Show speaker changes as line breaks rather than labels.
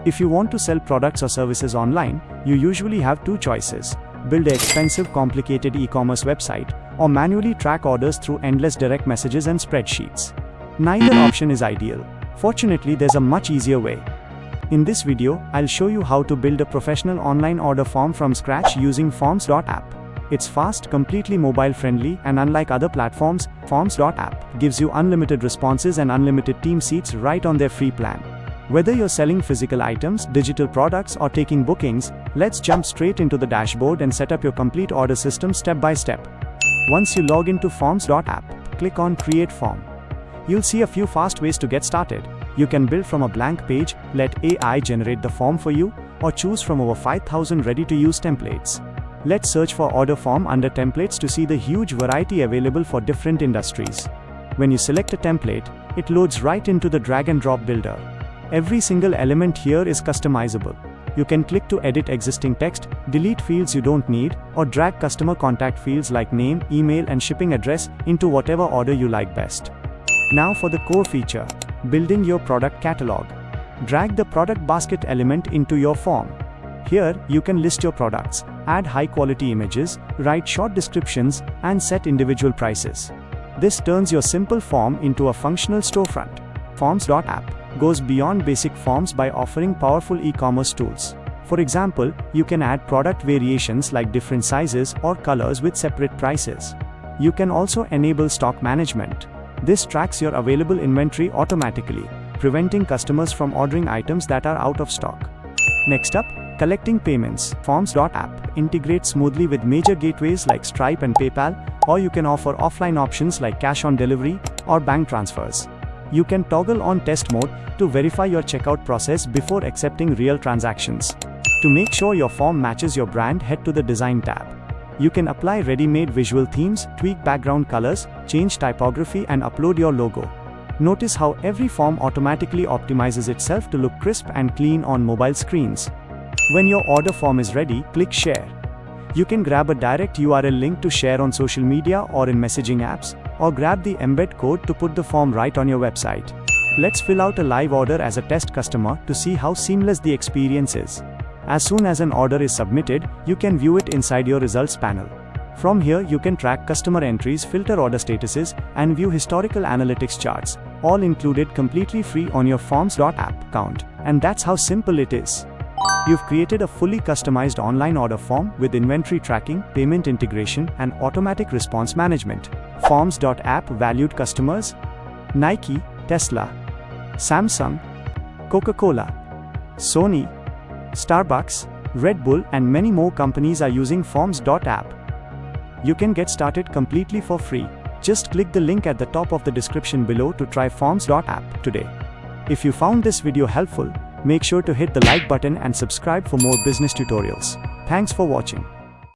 If you want to sell products or services online, you usually have two choices: build an expensive, complicated e-commerce website, or manually track orders through endless direct messages and spreadsheets. Neither option is ideal. Fortunately, there's a much easier way. In this video, I'll show you how to build a professional online order form from scratch using forms.app. It's fast, completely mobile-friendly, and unlike other platforms, forms.app gives you unlimited responses and unlimited team seats right on their free plan. Whether you're selling physical items, digital products, or taking bookings, let's jump straight into the dashboard and set up your complete order system step by step. Once you log into forms.app, click on Create Form. You'll see a few fast ways to get started. You can build from a blank page, let AI generate the form for you, or choose from over 5,000 ready-to-use templates. Let's search for order form under templates to see the huge variety available for different industries. When you select a template, it loads right into the drag and drop builder. Every single element here is customizable. You can click to edit existing text, delete fields you don't need, or drag customer contact fields like name, email, and shipping address into whatever order you like best. Now for the core feature, building your product catalog. Drag the product basket element into your form. Here, you can list your products, add high-quality images, write short descriptions, and set individual prices. This turns your simple form into a functional storefront. Forms.app goes beyond basic forms by offering powerful e-commerce tools. For example, you can add product variations like different sizes or colors with separate prices. You can also enable stock management. This tracks your available inventory automatically, preventing customers from ordering items that are out of stock. Next up, collecting payments. Forms.app integrates smoothly with major gateways like Stripe and PayPal, or you can offer offline options like cash on delivery or bank transfers. You can toggle on test mode to verify your checkout process before accepting real transactions. To make sure your form matches your brand, head to the Design tab. You can apply ready-made visual themes, tweak background colors, change typography, and upload your logo. Notice how every form automatically optimizes itself to look crisp and clean on mobile screens. When your order form is ready, click Share. You can grab a direct URL link to share on social media or in messaging apps, or grab the embed code to put the form right on your website. Let's fill out a live order as a test customer to see how seamless the experience is. As soon as an order is submitted, you can view it inside your results panel. From here, you can track customer entries, filter order statuses, and view historical analytics charts, all included completely free on your forms.app account. And that's how simple it is. You've created a fully customized online order form with inventory tracking, payment integration, and automatic response management. Forms.app valued customers: Nike, Tesla, Samsung, Coca-Cola, Sony, Starbucks, Red Bull, and many more companies are using Forms.app. You can get started completely for free. Just click the link at the top of the description below to try Forms.app today. If you found this video helpful, make sure to hit the like button and subscribe for more business tutorials. Thanks for watching.